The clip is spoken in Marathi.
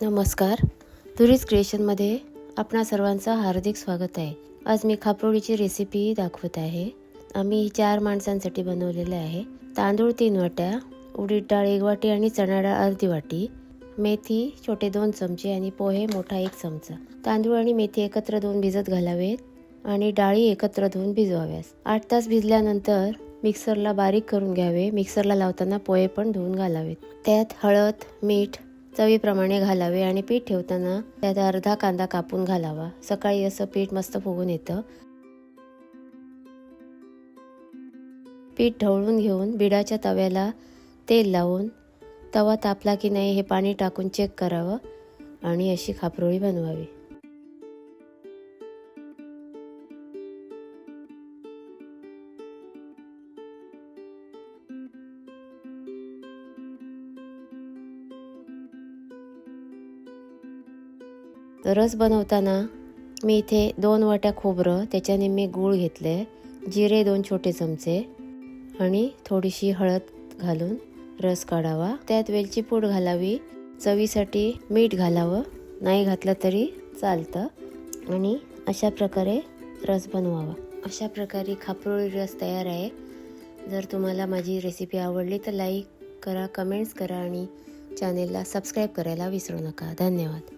नमस्कार, धुरीज क्रिएशनमध्ये आपणा सर्वांचं हार्दिक स्वागत आहे। आज मी खापरोळीची रेसिपी दाखवत आहे। आम्ही 4 माणसांसाठी बनवलेले आहे। तांदूळ 3 वाट्या, उडीद डाळ 1 वाटी आणि चणा डाळ अर्धी वाटी, मेथी छोटे 2 चमचे आणि पोहे मोठा 1 चमचा। तांदूळ आणि मेथी एकत्र धुवून भिजत घालावेत आणि डाळी एकत्र धुवून भिजवाव्यात। 8 तास भिजल्यानंतर मिक्सरला बारीक करून घ्यावे। मिक्सरला लावताना पोहे पण धुवून घालावेत। त्यात हळद, मीठ चवीप्रमाणे घालावे आणि पीठ ठेवताना त्यात अर्धा कांदा कापून घालावा। सकाळी असं पीठ मस्त फुगून येतं। पीठ ढवळून घेऊन बिडाच्या तव्याला तेल लावून तवा तापला की नाही हे पाणी टाकून चेक करावं आणि अशी खापरोळी बनवावी। रस बनवताना मी इथे 2 वाट्या खोबरं, त्याच्या निम्मे गूळ घेतले, जिरे 2 छोटे चमचे आणि थोडीशी हळद घालून रस काढावा। त्यात वेलची पूड घालावी, चवीसाठी मीठ घालावं, नाही घातलं तरी चालतं आणि अशा प्रकारे रस बनवावा। अशा प्रकारे खापरोळी रस तयार आहे। जर तुम्हाला माझी रेसिपी आवडली तर लाईक करा, कमेंट्स करा आणि चॅनेलला सबस्क्राईब करायला विसरू नका। धन्यवाद।